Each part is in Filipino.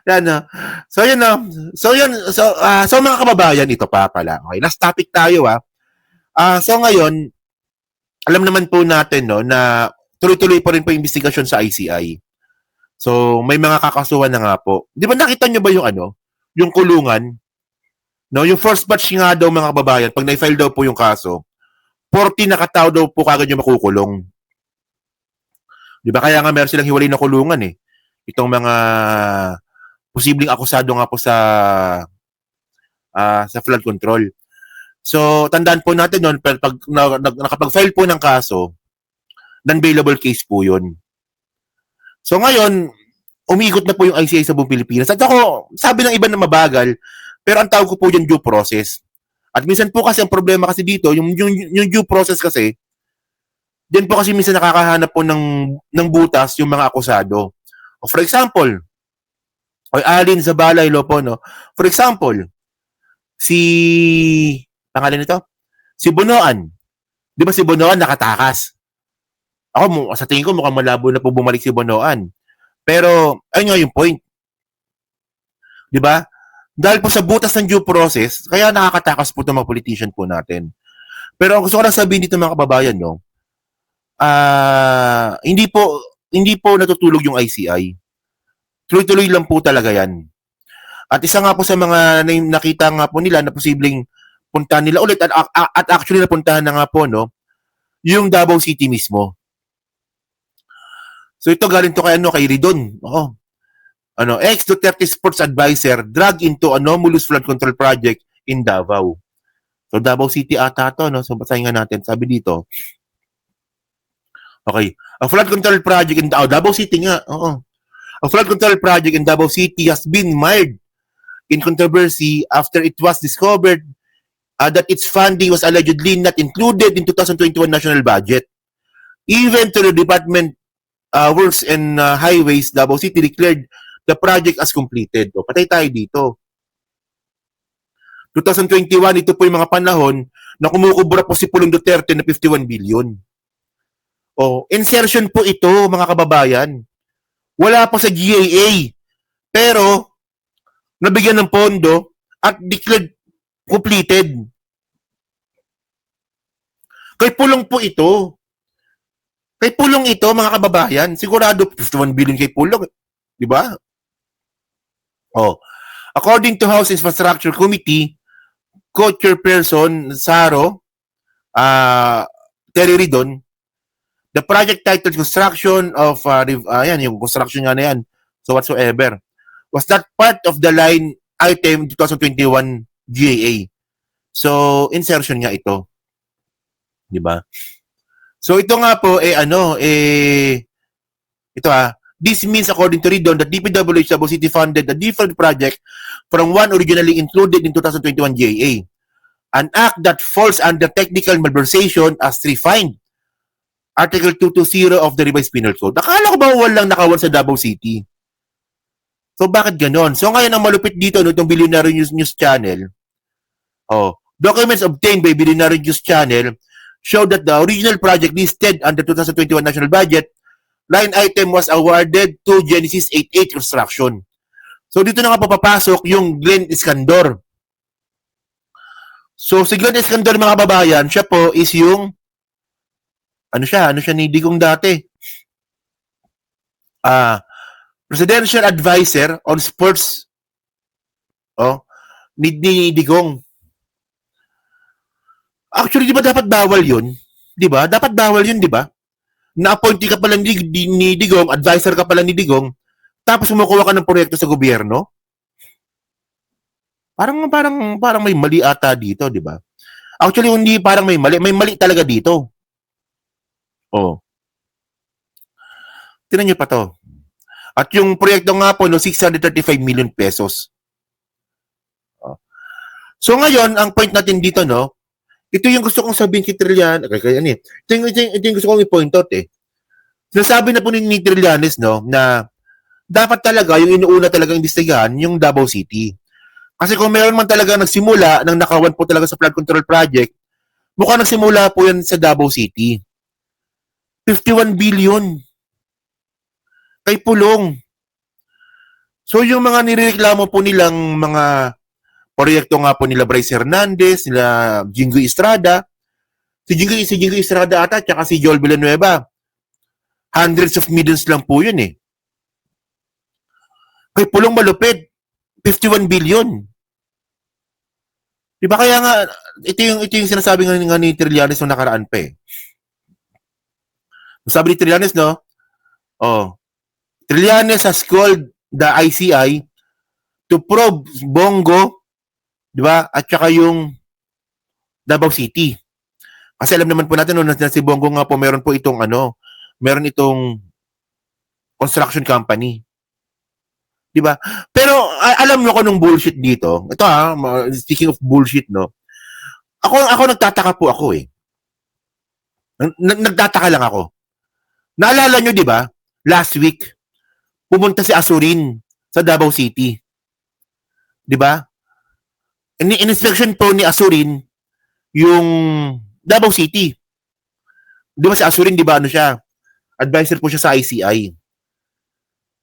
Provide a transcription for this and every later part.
Yan, no? So, yun, no? So, yun. So, mga kababayan, ito pa pala. Okay, last topic tayo, so, ngayon, alam naman po natin, no, na tuloy-tuloy pa rin po yung investigasyon sa ICI. So, may mga kakasuhan na nga po. Di ba nakita nyo ba yung yung kulungan? No, yung first batch nga daw mga kababayan, pag na-file daw po yung kaso, 40 na katao daw po kagad yung makukulong. Di ba? Kaya nga meron silang hiwalay na kulungan eh. Itong mga posibleng akusado nga po sa flood control. So, tandaan po natin noon, pag nakapag-file po ng kaso, non-bailable case po yun. So, ngayon, umiikot na po yung ICI sa buong Pilipinas. At ako, sabi ng iba na mabagal, pero ang tawag ko po yung due process. At minsan po kasi ang problema kasi dito, yung due process kasi, din po kasi minsan nakakahanap po ng butas yung mga akusado. O for example, o alin sa balay lo po, no? For example, pangalan nito? Si Bonoan. Di ba si Bonoan nakatakas? Ako, sa tingin ko mukhang malabo na po bumalik si Bonoan. Pero, ayun nga yung point. Di ba? Dahil po sa butas ng due process, kaya nakakatakas po itong mga politician po natin. Pero ang gusto ko lang sabihin dito mga kababayan, no? Hindi po natutulog yung ICI. Tuloy-tuloy lang po talaga yan. At isa nga po sa mga nakita nga po nila na posibleng puntahan nila ulit at actually napuntahan na nga po, no? Yung Davao City mismo. So ito galing to kay Ridon. Ex-Duterte Sports Advisor drag into anomalous flood control project in Davao. So Davao City ata to, no? So basahin nga natin. Sabi dito, okay, a flood control project in Davao City nga. A flood control project in Davao City has been mired in controversy after it was discovered that its funding was allegedly not included in 2021 national budget. Even to the Department Works and Highways, Davao City declared the project as completed. O, patay tayo dito. 2021, ito po yung mga panahon na kumukubra po si Pulong Duterte na 51 billion. O, insertion po ito, mga kababayan. Wala pa sa GAA. Pero, nabigyan ng pondo at declared completed. Kay Pulong po ito. Kay Pulong ito, mga kababayan. Sigurado 51 billion kay Pulong. Di ba? According to House Infrastructure Committee, co-chairperson Saro Terry Ridon, the project titled construction of yung construction nga na yan, so whatsoever, was not part of the line item 2021 GAA. So insertion nga ito. Di ba? So ito nga po this means according to Ridon that DPWH Davao City funded a different project from one originally included in 2021 GAA. An act that falls under technical malversation as refined. Article 220 of the Revised Penal Code. Akala ko ba walang nakawan sa Davao City? So bakit ganon? So ngayon ang malupit dito itong Billionaire News Channel. Documents obtained by Billionaire News Channel show that the original project listed under 2021 national budget line item was awarded to Genesis 88 Construction. So dito na nga papapasok yung Glenn Iskandor. So si Glenn Iskandor, mga kababayan, siya po is yung ano siya ni Digong dati? Presidential Advisor on Sports ni Digong. Actually, di ba dapat bawal yun? Di ba? Dapat bawal yun, di ba? Na-appointee ka pala ni Digong, advisor ka pala ni Digong, tapos kumukuha ka ng proyekto sa gobyerno? Parang may mali ata dito, di ba? Actually, hindi parang may mali talaga dito. Tingnan niyo pa to. At yung proyekto nga po, 635 million pesos. So ngayon, ang point natin dito, no, ito yung gusto kong sabihin kay Trillanes. Ito yung gusto kong i-point out eh. Sinasabi na po ni Trillanes, no, na dapat talaga yung inuuna talagang imbestigahan yung Davao City. Kasi kung meron man talaga nagsimula nang nakawan po talaga sa flood control project, mukhang nagsimula po yan sa Davao City. 51 billion. Kay Pulong. So yung mga nireklamo po nilang mga proyekto nga po nila Bryce Hernandez, nila Jingo Estrada, si Jingo Estrada ata, tsaka si Joel Villanueva, hundreds of millions lang po yun eh. Kay Pulong Malupit, 51 billion. Di ba kaya nga, ito yung sinasabi nga ni Trillanes nung nakaraan pa eh. Sabi ni Trillanes, no? Oh, Trillanes has called the ICI to probe Bongo, di ba? At saka yung Davao City. Kasi alam naman po natin, no, na si Bongo nga po, meron po itong meron itong construction company. Di ba? Pero alam mo ko nung bullshit dito. Ito speaking of bullshit, no. Ako nagtataka po ako eh. Nagtataka lang ako. Naalala nyo, di ba? Last week, pumunta si Azurin sa Davao City. Di ba? In-inspection po ni Azurin yung Davao City. Di ba si Azurin, di ba ano siya? Advisor po siya sa ICI.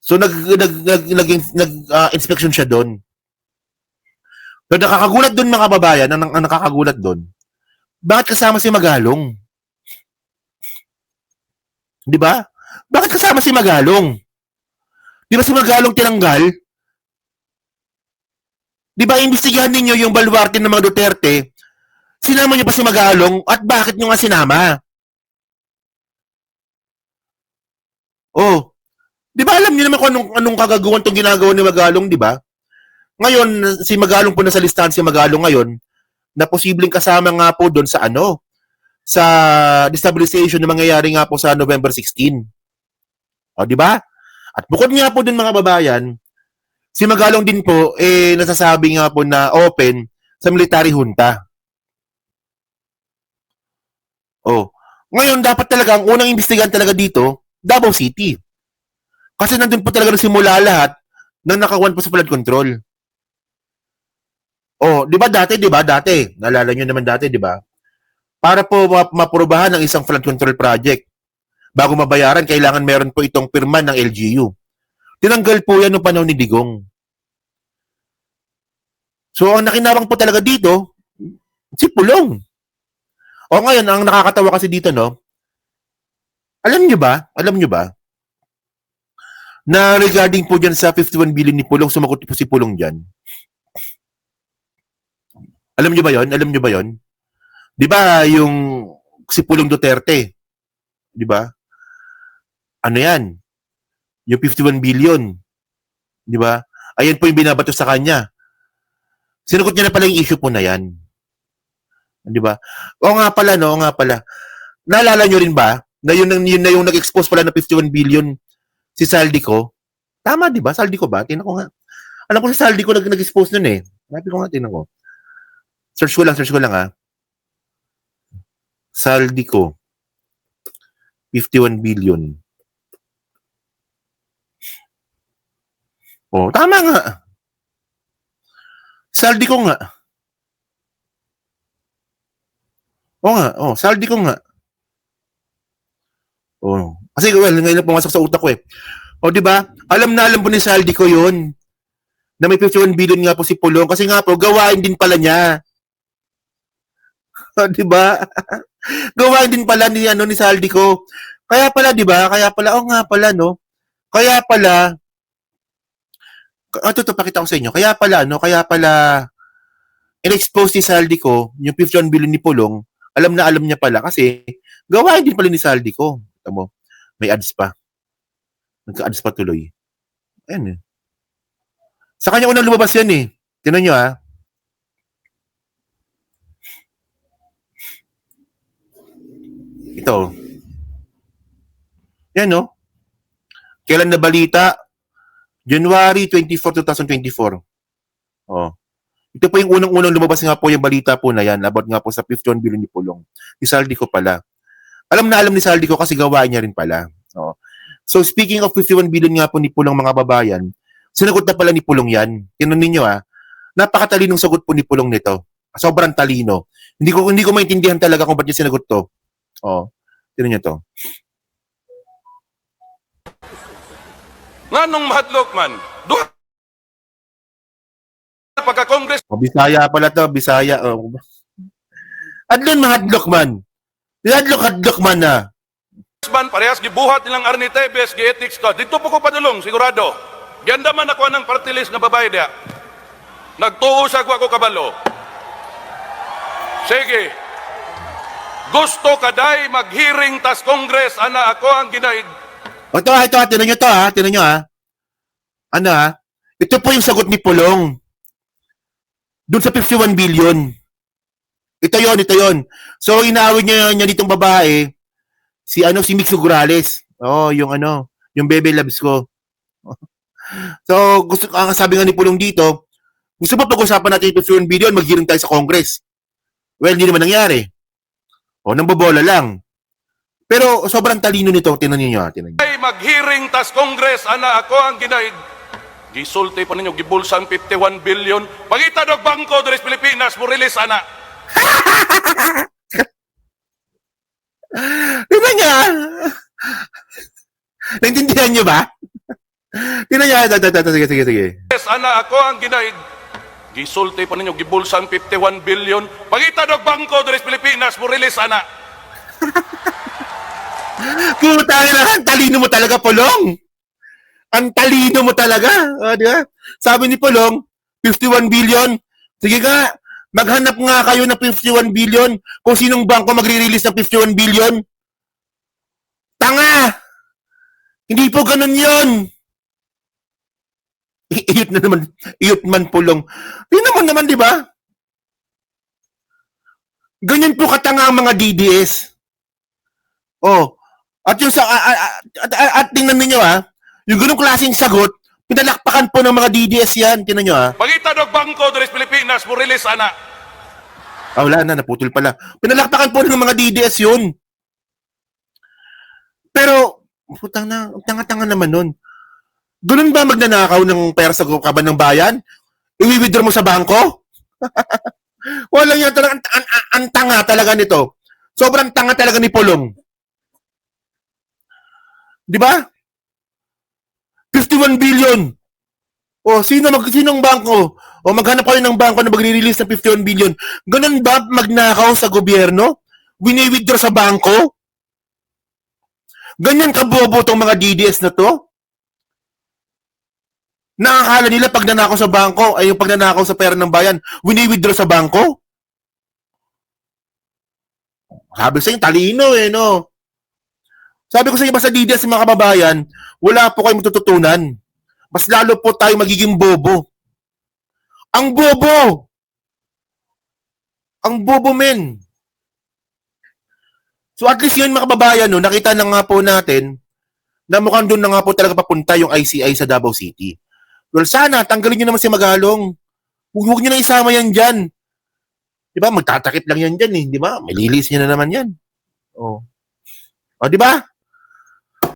So nag-inspection siya doon. Pero nakakagulat doon mga babayan, ang nakakagulat doon. Bakit kasama si Magalong? 'Di ba? Bakit kasama si Magalong? 'Di ba si Magalong tinanggal? 'Di ba imbestigahan ninyo yung baluarte ng mga Duterte? Sinama niyo ba si Magalong at bakit niyo nga sinama? Oh, 'di ba alam niyo naman kung anong kagaguhan tong ginagawa ni Magalong, 'di ba? Ngayon, si Magalong po nasa listahan si Magalong ngayon na posibleng kasama nga po doon sa sa destabilization na mangyayari nga po sa November 16. O, di ba? At bukod nga po doon mga babayan, si Magalong din po nasasabi nga po na open sa military junta. Oh. Ngayon dapat talaga ang unang imbestigahan talaga dito, Davao City. Kasi nandun po talaga simula lahat ng nakawan po sa flood control. Oh, 'di ba dati? Naalala niyo naman dati, 'di ba? Para po maprobahan ang isang flood control project, bago mabayaran, kailangan meron po itong pirma ng LGU. Tinanggal po yan noong panahon ni Digong. So, ang nakinabang po talaga dito, si Pulong. O ngayon, ang nakakatawa kasi dito, no, alam nyo ba, na regarding po dyan sa 51 billion ni Pulong, sumagot po si Pulong dyan. Alam nyo ba yon? Di ba yung si Pulong Duterte, di ba? Ano yan? Yung 51 billion, di ba? Ayan po yung binabato sa kanya. Sinagot niya na pala yung issue po na yan. Di ba? O nga pala. Naalala nyo rin ba na yun na yung nag-expose pala na 51 billion si Saldico? Tama, di ba? Saldico ba? Tingnan ko nga. Alam ko si Saldico nag-expose nun eh. Sabi ko nga, tingnan ko. Search ko lang ha. Saldico. 51 billion. Oh, tama nga. Saldico nga. Saldico nga. Oh. Kasi ngayon lang pumasok sa utak ko eh. O, di ba? Alam po ni Saldico yun. Na may 51 billion nga po si Pulong. Kasi nga po, gawain din pala niya. Di ba? Gawain din pala ni Saldico. Kaya pala, di ba? No? Kaya pala, ito, pakita ko sa inyo. Kaya pala, in-expose ni Saldico, yung 51 billion ni Pulong, alam niya pala kasi gawain din pala ni Saldico. Ito mo, may ads pa. Nagka-ads pa tuloy. Ayan eh. Sa kanya unang lumabas yan eh. Tingnan nyo ha. Ito. Yan no. Kailan na balita? January 24, 2024. Oh. Ito po yung unang-unang lumabas nga po yung balita po na yan about nga po sa 51 billion ni Pulong. Ni Saldico pala. Alam ni Saldico kasi gawain niya rin pala. Oh. So speaking of 51 billion nga po ni Pulong mga babayan, sinagot na pala ni Pulong yan. Tingnan ninyo napakatalinong sagot po ni Pulong nito. Sobrang talino. Hindi ko maintindihan talaga kung ba't niya sinagot to. Oh. Tingnan niyo to. Nganong mahadlok man? Duha pagka-Congress O, Bisaya pala to, Bisaya. O. Adlon mahadlok man. Hadlok man na. man, parehas gibuhat nilang Arnie Tevez, gi-ethics ko. Dito po ko padulong, sigurado. Ganda man ako ng party list na babae diya. Nagtuo sa ako kabalo. Sige. Gusto kaday mag-hearing tas Congress, ana ako ang ginaid. O ito, tinan nyo to ha, tinan nyo ha. Ano ha? Ito po yung sagot ni Pulong. Doon sa 51 billion. Ito yon. So, inaawit niya ditong babae, si Mix Nograles. Oh, yung Bebe Loves ko. So, ang sabi nga ni Pulong dito, gusto ba pag-usapan natin yung 51 billion, mag-hearing tayo sa Congress? Well, hindi naman nangyari. O, nambobola lang. Pero sobrang talino nito, tinan niyo. Ay mag-hearing tas Congress, ana ako ang ginaid. Gisulti pa ninyo, gibulsan 51 billion. Pangita dog bangko dres Pilipinas, mo release ana. Tinan niya. Naintindihan niyo ba? Tinan niya. Sige. Yes, ana ako ang ginaid. Gisulti pa ninyo, gibulsan 51 billion. Pangita dog bangko dres Pilipinas, mo release ana. Putang ina, ang talino mo talaga, Pulong. Ang talino mo talaga. Di ba? Sabi ni Pulong, 51 billion. Sige nga, maghanap nga kayo ng 51 billion kung sinong bangko magre-release ng 51 billion. Tanga! Hindi po ganun yun. Iyot man Pulong. Di naman, di ba? Ganyan po katanga ang mga DDS. Oh, at yung at tingnan niyo yung ganung klaseng sagot, pinalakpakan po ng mga DDS yan, tingnan niyo Pangita dog bangko dres Pilipinas, mo release ana. Wala na, naputol pala. Pinalakpakan po ng mga DDS yun. Pero, putang na, tanga-tanga naman nun. Ganun ba magnanakaw ng pera sa kaban ng bayan? I-withdraw mo sa bangko? Walang yan talaga, ang tanga talaga nito. Sobrang tanga talaga ni Pulong. Di ba? 51 billion. O, sinong bangko? O, maghanap kayo ng bangko na magre-release ng 51 billion. Ganun ba magnakaw sa gobyerno? Wini-withdraw sa bangko? Ganyan kabobo tong mga DDS na to? Nakakala nila pag nanakaw sa bangko ay yung pag nanakaw sa pera ng bayan, wini-withdraw sa bangko? Sabi sa inyo, talino no? Sabi ko sa inyo, basta DDS sa mga kababayan, wala po kayong matututunan. Mas lalo po tayo magiging bobo. Ang bobo! Ang bobo, men. So at least yun mga kababayan, nakita na nga po natin na mukhang doon na nga po talaga papunta yung ICI sa Davao City. Well, sana, tanggalin nyo naman si Magalong. Huwag nyo na isama yan dyan. Diba? Magtatakip lang yan dyan Diba? May lilis nyo na naman yan. O, diba?